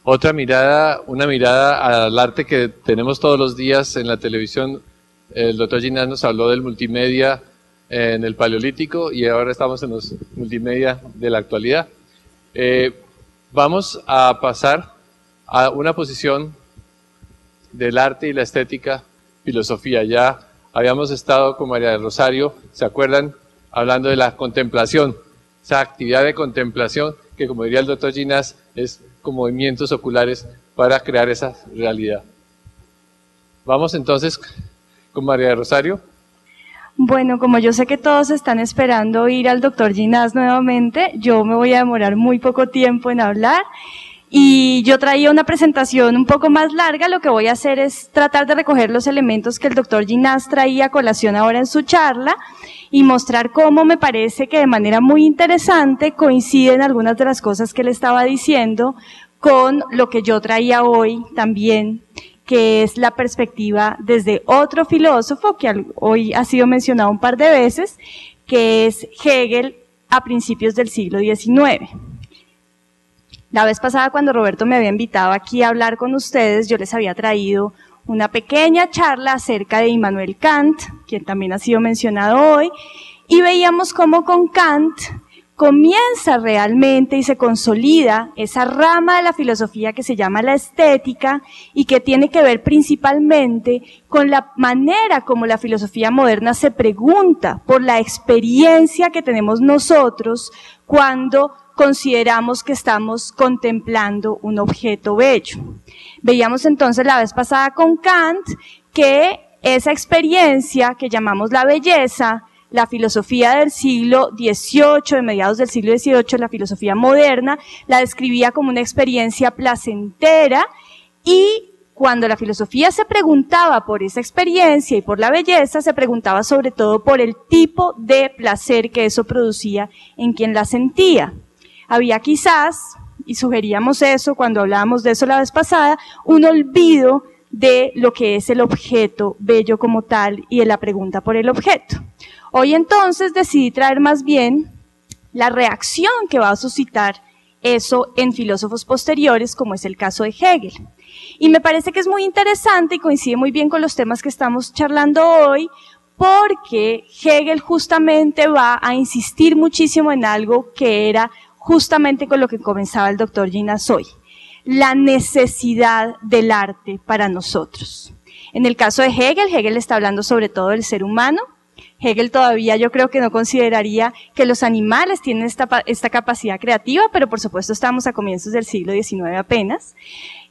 Otra mirada, una mirada al arte que tenemos todos los días en la televisión. El doctor Ginás nos habló del multimedia en el Paleolítico y ahora estamos en los multimedia de la actualidad. Vamos a pasar a una posición del arte y la estética, filosofía. Ya habíamos estado con María del Rosario, ¿se acuerdan? Hablando de la contemplación, esa actividad de contemplación que, como diría el doctor Ginás, es con movimientos oculares para crear esa realidad. Vamos entonces con María del Rosario. Bueno, como yo sé que todos están esperando ir al doctor Ginás nuevamente, yo me voy a demorar muy poco tiempo en hablar. Y yo traía una presentación un poco más larga. Lo que voy a hacer es tratar de recoger los elementos que el doctor Ginás traía a colación ahora en su charla y mostrar cómo me parece que de manera muy interesante coinciden algunas de las cosas que él estaba diciendo con lo que yo traía hoy también, que es la perspectiva desde otro filósofo que hoy ha sido mencionado un par de veces, que es Hegel a principios del siglo XIX. La vez pasada, cuando Roberto me había invitado aquí a hablar con ustedes, yo les había traído una pequeña charla acerca de Immanuel Kant, quien también ha sido mencionado hoy, y veíamos cómo con Kant comienza realmente y se consolida esa rama de la filosofía que se llama la estética y que tiene que ver principalmente con la manera como la filosofía moderna se pregunta por la experiencia que tenemos nosotros cuando consideramos que estamos contemplando un objeto bello. Veíamos entonces la vez pasada con Kant que esa experiencia que llamamos la belleza, la filosofía del siglo XVIII, de mediados del siglo XVIII, la filosofía moderna, la describía como una experiencia placentera, y cuando la filosofía se preguntaba por esa experiencia y por la belleza, se preguntaba sobre todo por el tipo de placer que eso producía en quien la sentía. Había quizás, y sugeríamos eso cuando hablábamos de eso la vez pasada, un olvido de lo que es el objeto bello como tal y de la pregunta por el objeto. Hoy entonces decidí traer más bien la reacción que va a suscitar eso en filósofos posteriores, como es el caso de Hegel. Y me parece que es muy interesante y coincide muy bien con los temas que estamos charlando hoy, porque Hegel justamente va a insistir muchísimo en algo que era justamente con lo que comenzaba el doctor Ginás hoy: la necesidad del arte para nosotros. En el caso de Hegel, Hegel está hablando sobre todo del ser humano. Hegel todavía yo creo que no consideraría que los animales tienen esta capacidad creativa, pero por supuesto estamos a comienzos del siglo XIX apenas.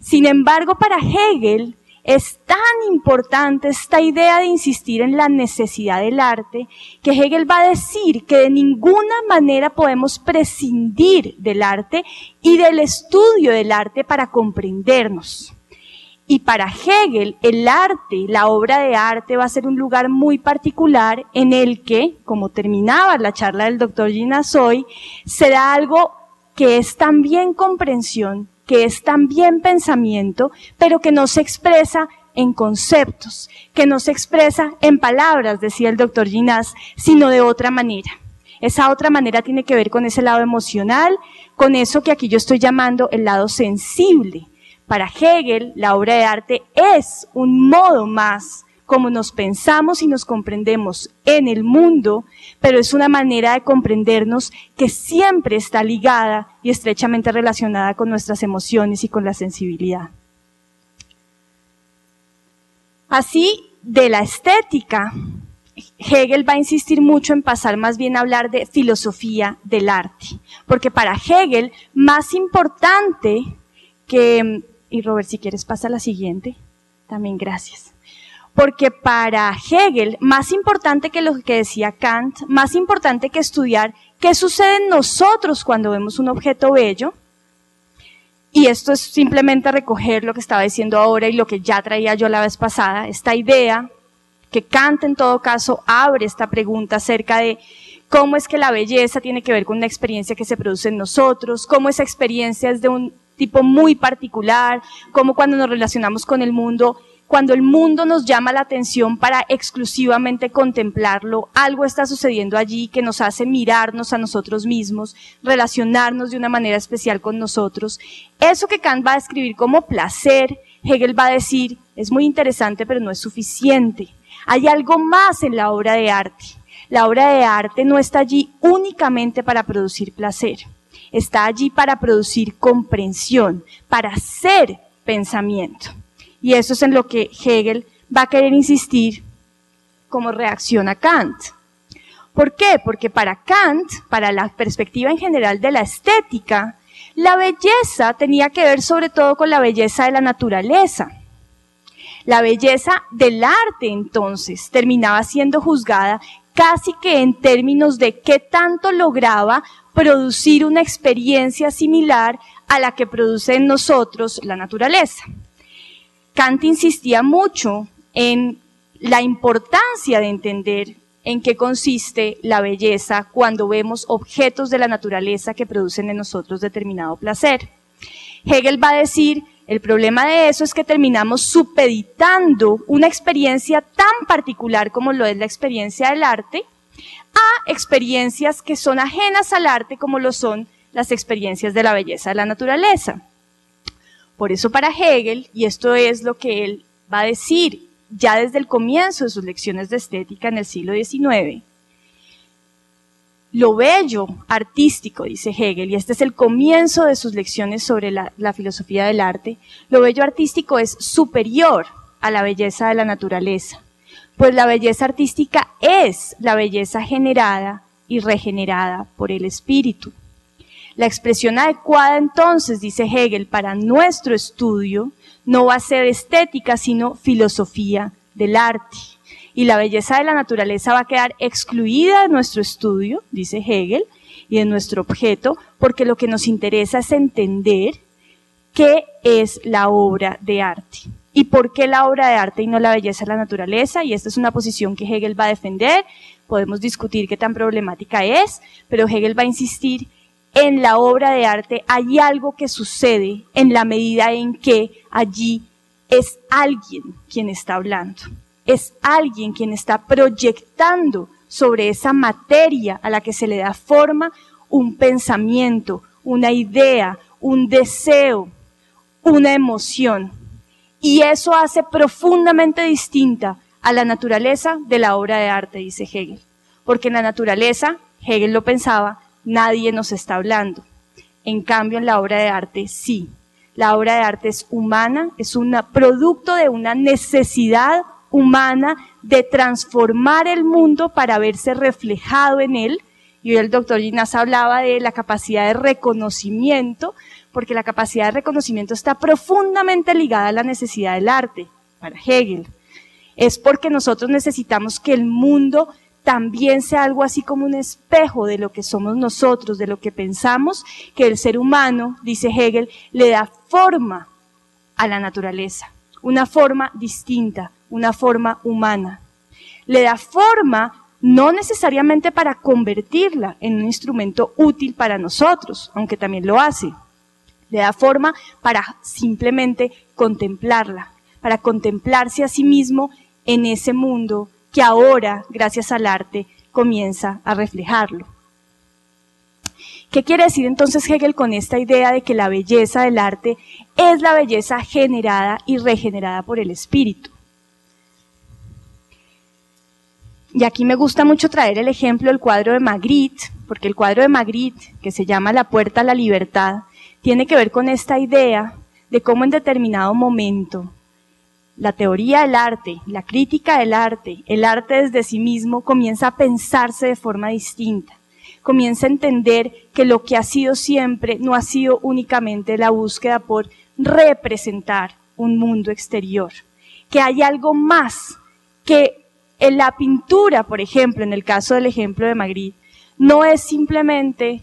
Sin embargo, para Hegel es tan importante esta idea de insistir en la necesidad del arte, que Hegel va a decir que de ninguna manera podemos prescindir del arte y del estudio del arte para comprendernos. Y para Hegel, el arte, la obra de arte, va a ser un lugar muy particular en el que, como terminaba la charla del doctor Ginás hoy, se da algo que es también comprensión, que es también pensamiento, pero que no se expresa en conceptos, que no se expresa en palabras, decía el doctor Ginás, sino de otra manera. Esa otra manera tiene que ver con ese lado emocional, con eso que aquí yo estoy llamando el lado sensible. Para Hegel, la obra de arte es un modo más como nos pensamos y nos comprendemos en el mundo, pero es una manera de comprendernos que siempre está ligada y estrechamente relacionada con nuestras emociones y con la sensibilidad. Así, de la estética, Hegel va a insistir mucho en pasar más bien a hablar de filosofía del arte, porque para Hegel, más importante que... Y Robert, si quieres pasa a la siguiente, también gracias. Porque para Hegel, más importante que lo que decía Kant, más importante que estudiar qué sucede en nosotros cuando vemos un objeto bello, y esto es simplemente recoger lo que estaba diciendo ahora y lo que ya traía yo la vez pasada, esta idea que Kant en todo caso abre esta pregunta acerca de cómo es que la belleza tiene que ver con una experiencia que se produce en nosotros, cómo esa experiencia es de un tipo muy particular, cómo cuando nos relacionamos con el mundo, cuando el mundo nos llama la atención para exclusivamente contemplarlo, algo está sucediendo allí que nos hace mirarnos a nosotros mismos, relacionarnos de una manera especial con nosotros. Eso que Kant va a describir como placer, Hegel va a decir, es muy interesante pero no es suficiente. Hay algo más en la obra de arte. La obra de arte no está allí únicamente para producir placer. Está allí para producir comprensión, para hacer pensamiento. Y eso es en lo que Hegel va a querer insistir como reacción a Kant. ¿Por qué? Porque para Kant, para la perspectiva en general de la estética, la belleza tenía que ver sobre todo con la belleza de la naturaleza. La belleza del arte, entonces, terminaba siendo juzgada casi que en términos de qué tanto lograba producir una experiencia similar a la que produce en nosotros la naturaleza. Kant insistía mucho en la importancia de entender en qué consiste la belleza cuando vemos objetos de la naturaleza que producen en nosotros determinado placer. Hegel va a decir, el problema de eso es que terminamos supeditando una experiencia tan particular como lo es la experiencia del arte a experiencias que son ajenas al arte como lo son las experiencias de la belleza de la naturaleza. Por eso para Hegel, y esto es lo que él va a decir ya desde el comienzo de sus lecciones de estética en el siglo XIX, lo bello artístico, dice Hegel, y este es el comienzo de sus lecciones sobre la filosofía del arte, lo bello artístico es superior a la belleza de la naturaleza, pues la belleza artística es la belleza generada y regenerada por el espíritu. La expresión adecuada entonces, dice Hegel, para nuestro estudio no va a ser estética, sino filosofía del arte. Y la belleza de la naturaleza va a quedar excluida de nuestro estudio, dice Hegel, y de nuestro objeto, porque lo que nos interesa es entender qué es la obra de arte. ¿Y por qué la obra de arte y no la belleza de la naturaleza? Y esta es una posición que Hegel va a defender, podemos discutir qué tan problemática es, pero Hegel va a insistir en la obra de arte hay algo que sucede en la medida en que allí es alguien quien está hablando, es alguien quien está proyectando sobre esa materia a la que se le da forma un pensamiento, una idea, un deseo, una emoción. Y eso hace profundamente distinta a la naturaleza de la obra de arte, dice Hegel. Porque en la naturaleza, Hegel lo pensaba, nadie nos está hablando. En cambio, en la obra de arte, sí. La obra de arte es humana, es un producto de una necesidad humana de transformar el mundo para verse reflejado en él. Y hoy el doctor Ginás hablaba de la capacidad de reconocimiento, porque la capacidad de reconocimiento está profundamente ligada a la necesidad del arte, para Hegel. Es porque nosotros necesitamos que el mundo también sea algo así como un espejo de lo que somos nosotros, de lo que pensamos, que el ser humano, dice Hegel, le da forma a la naturaleza, una forma distinta, una forma humana. Le da forma no necesariamente para convertirla en un instrumento útil para nosotros, aunque también lo hace. Le da forma para simplemente contemplarla, para contemplarse a sí mismo en ese mundo que ahora, gracias al arte, comienza a reflejarlo. ¿Qué quiere decir entonces Hegel con esta idea de que la belleza del arte es la belleza generada y regenerada por el espíritu? Y aquí me gusta mucho traer el ejemplo del cuadro de Magritte, porque el cuadro de Magritte, que se llama La puerta a la libertad, tiene que ver con esta idea de cómo en determinado momento la teoría del arte, la crítica del arte, el arte desde sí mismo comienza a pensarse de forma distinta. Comienza a entender que lo que ha sido siempre no ha sido únicamente la búsqueda por representar un mundo exterior. Que hay algo más, que en la pintura, por ejemplo, en el caso del ejemplo de Magritte, no es simplemente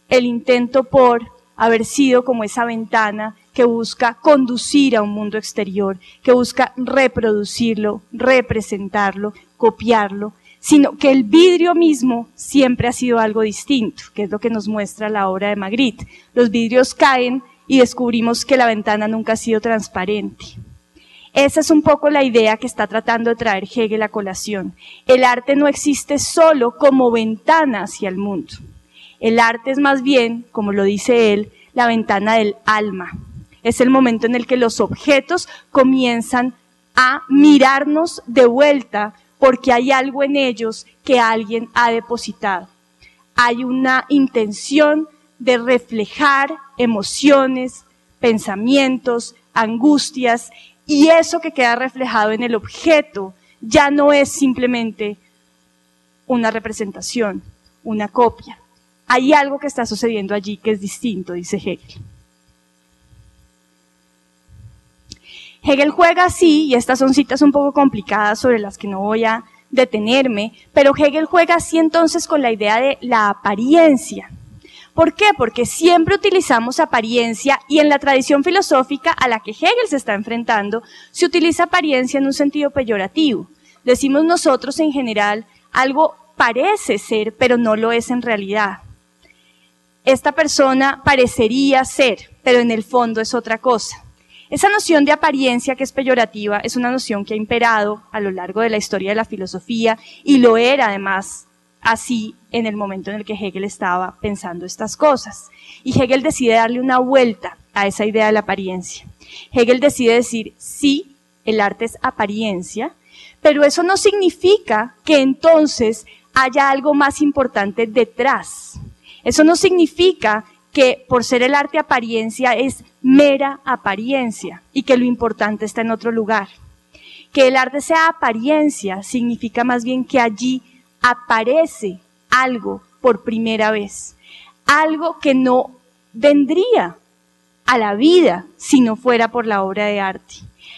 el intento por haber sido como esa ventana que busca conducir a un mundo exterior, que busca reproducirlo, representarlo, copiarlo, sino que el vidrio mismo siempre ha sido algo distinto, que es lo que nos muestra la obra de Magritte. Los vidrios caen y descubrimos que la ventana nunca ha sido transparente. Esa es un poco la idea que está tratando de traer Hegel a colación. El arte no existe solo como ventana hacia el mundo. El arte es más bien, como lo dice él, la ventana del alma. Es el momento en el que los objetos comienzan a mirarnos de vuelta porque hay algo en ellos que alguien ha depositado. Hay una intención de reflejar emociones, pensamientos, angustias, y eso que queda reflejado en el objeto ya no es simplemente una representación, una copia. Hay algo que está sucediendo allí que es distinto, dice Hegel. Hegel juega así, y estas son citas un poco complicadas sobre las que no voy a detenerme, pero Hegel juega así entonces con la idea de la apariencia. ¿Por qué? Porque siempre utilizamos apariencia y en la tradición filosófica a la que Hegel se está enfrentando, se utiliza apariencia en un sentido peyorativo. Decimos nosotros en general, algo parece ser, pero no lo es en realidad. Esta persona parecería ser, pero en el fondo es otra cosa. Esa noción de apariencia que es peyorativa es una noción que ha imperado a lo largo de la historia de la filosofía y lo era además así en el momento en el que Hegel estaba pensando estas cosas. Y Hegel decide darle una vuelta a esa idea de la apariencia. Hegel decide decir, sí, el arte es apariencia, pero eso no significa que entonces haya algo más importante detrás. Eso no significa que por ser el arte apariencia es mera apariencia y que lo importante está en otro lugar. Que el arte sea apariencia significa más bien que allí aparece algo por primera vez, algo que no vendría a la vida si no fuera por la obra de arte,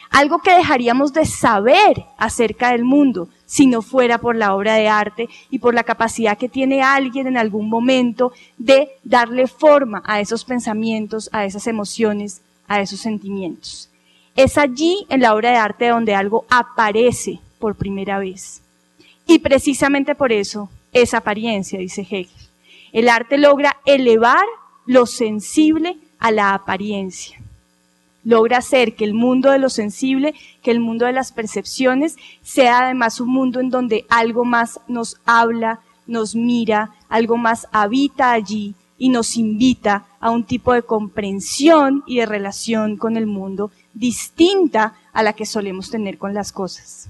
algo que dejaríamos de saber acerca del mundo si no fuera por la obra de arte y por la capacidad que tiene alguien en algún momento de darle forma a esos pensamientos, a esas emociones, a esos sentimientos. Es allí en la obra de arte donde algo aparece por primera vez. Y precisamente por eso es apariencia, dice Hegel. El arte logra elevar lo sensible a la apariencia. Logra hacer que el mundo de lo sensible, que el mundo de las percepciones, sea además un mundo en donde algo más nos habla, nos mira, algo más habita allí y nos invita a un tipo de comprensión y de relación con el mundo distinta a la que solemos tener con las cosas.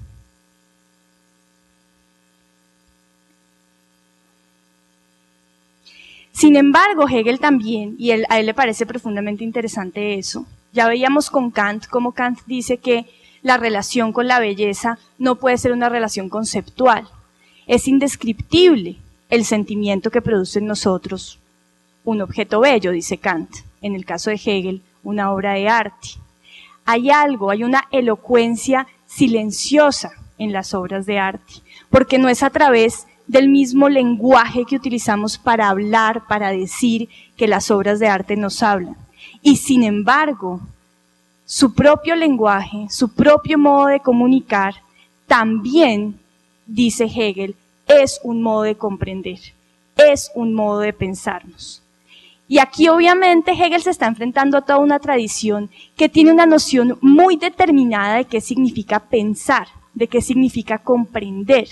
Sin embargo, Hegel también, y a él le parece profundamente interesante eso, ya veíamos con Kant cómo Kant dice que la relación con la belleza no puede ser una relación conceptual. Es indescriptible el sentimiento que produce en nosotros un objeto bello, dice Kant. En el caso de Hegel, una obra de arte. Hay algo, hay una elocuencia silenciosa en las obras de arte, porque no es a través del mismo lenguaje que utilizamos para hablar, para decir que las obras de arte nos hablan. Y sin embargo, su propio lenguaje, su propio modo de comunicar, también, dice Hegel, es un modo de comprender, es un modo de pensarnos. Y aquí obviamente Hegel se está enfrentando a toda una tradición que tiene una noción muy determinada de qué significa pensar, de qué significa comprender.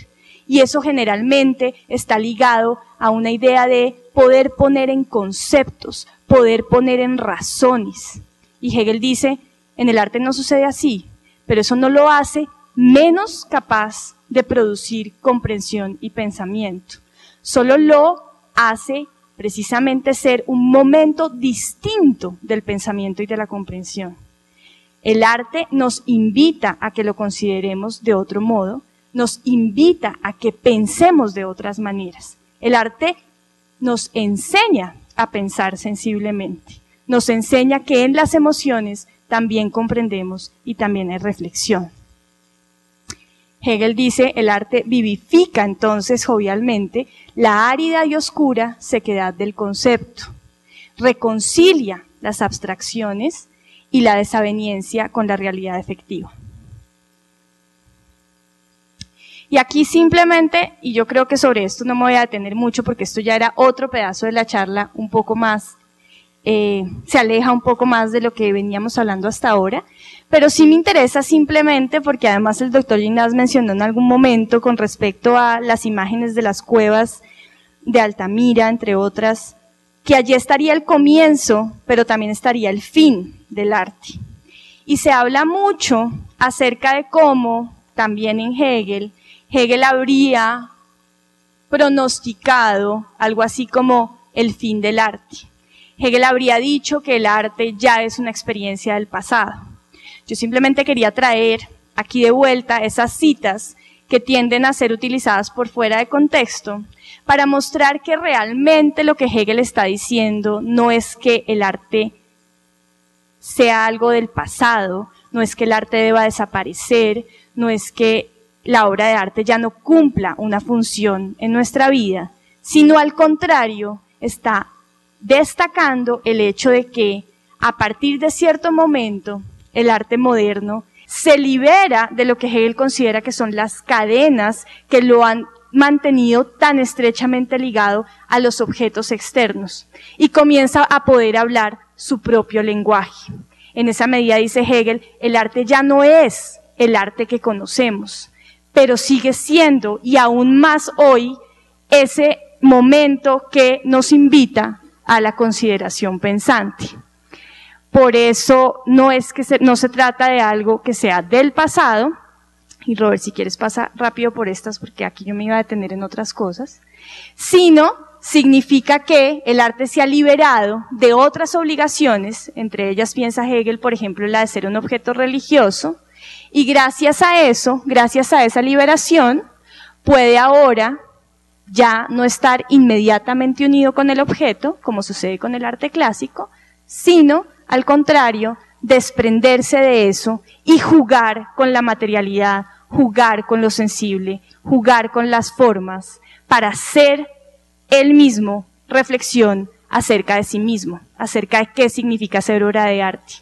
Y eso generalmente está ligado a una idea de poder poner en conceptos, poder poner en razones. Y Hegel dice, en el arte no sucede así, pero eso no lo hace menos capaz de producir comprensión y pensamiento. Solo lo hace precisamente ser un momento distinto del pensamiento y de la comprensión. El arte nos invita a que lo consideremos de otro modo, nos invita a que pensemos de otras maneras. El arte nos enseña a pensar sensiblemente, nos enseña que en las emociones también comprendemos y también hay reflexión. Hegel dice, el arte vivifica entonces jovialmente la árida y oscura sequedad del concepto, reconcilia las abstracciones y la desaveniencia con la realidad efectiva. Y aquí simplemente, y yo creo que sobre esto no me voy a detener mucho porque esto ya era otro pedazo de la charla un poco más se aleja un poco más de lo que veníamos hablando hasta ahora, pero sí me interesa simplemente porque además el doctor Ginás mencionó en algún momento con respecto a las imágenes de las cuevas de Altamira, entre otras, que allí estaría el comienzo, pero también estaría el fin del arte. Y se habla mucho acerca de cómo, también en Hegel habría pronosticado algo así como el fin del arte. Hegel habría dicho que el arte ya es una experiencia del pasado. Yo simplemente quería traer aquí de vuelta esas citas que tienden a ser utilizadas por fuera de contexto para mostrar que realmente lo que Hegel está diciendo no es que el arte sea algo del pasado, no es que el arte deba desaparecer, no es que la obra de arte ya no cumpla una función en nuestra vida, sino al contrario, está destacando el hecho de que a partir de cierto momento el arte moderno se libera de lo que Hegel considera que son las cadenas que lo han mantenido tan estrechamente ligado a los objetos externos y comienza a poder hablar su propio lenguaje. En esa medida, dice Hegel, el arte ya no es el arte que conocemos, pero sigue siendo, y aún más hoy, ese momento que nos invita a la consideración pensante. Por eso no se trata de algo que sea del pasado, y Robert, si quieres pasa rápido por estas porque aquí yo me iba a detener en otras cosas, sino significa que el arte se ha liberado de otras obligaciones, entre ellas piensa Hegel, por ejemplo, la de ser un objeto religioso, y gracias a eso, gracias a esa liberación, puede ahora ya no estar inmediatamente unido con el objeto, como sucede con el arte clásico, sino, al contrario, desprenderse de eso y jugar con la materialidad, jugar con lo sensible, jugar con las formas, para hacer él mismo reflexión acerca de sí mismo, acerca de qué significa ser obra de arte.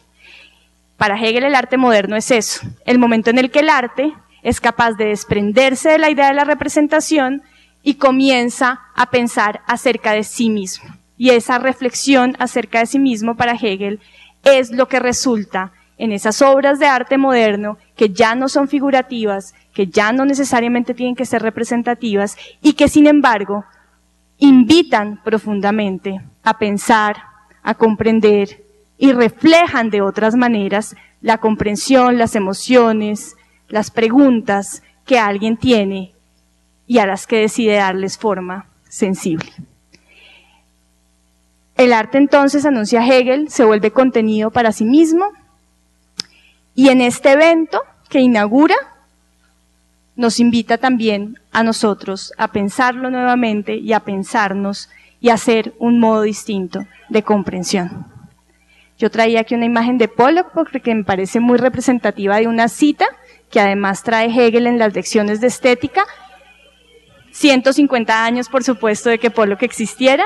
Para Hegel el arte moderno es eso, el momento en el que el arte es capaz de desprenderse de la idea de la representación y comienza a pensar acerca de sí mismo. Y esa reflexión acerca de sí mismo para Hegel es lo que resulta en esas obras de arte moderno que ya no son figurativas, que ya no necesariamente tienen que ser representativas y que sin embargo invitan profundamente a pensar, a comprender y reflejan de otras maneras la comprensión, las emociones, las preguntas que alguien tiene y a las que decide darles forma sensible. El arte entonces, anuncia Hegel, se vuelve contenido para sí mismo y en este evento que inaugura nos invita también a nosotros a pensarlo nuevamente y a pensarnos y a hacer un modo distinto de comprensión. Yo traía aquí una imagen de Pollock porque me parece muy representativa de una cita que además trae Hegel en las lecciones de estética. 150 años, por supuesto, de que Pollock existiera.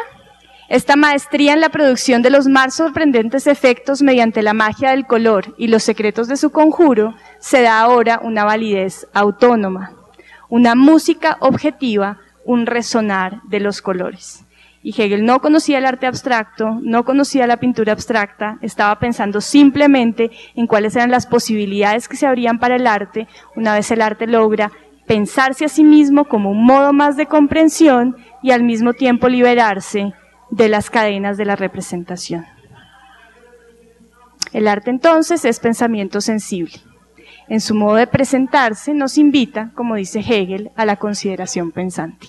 Esta maestría en la producción de los más sorprendentes efectos mediante la magia del color y los secretos de su conjuro se da ahora una validez autónoma, una música objetiva, un resonar de los colores. Y Hegel no conocía el arte abstracto, no conocía la pintura abstracta, estaba pensando simplemente en cuáles eran las posibilidades que se abrían para el arte una vez el arte logra pensarse a sí mismo como un modo más de comprensión y al mismo tiempo liberarse de las cadenas de la representación. El arte entonces es pensamiento sensible. En su modo de presentarse nos invita, como dice Hegel, a la consideración pensante.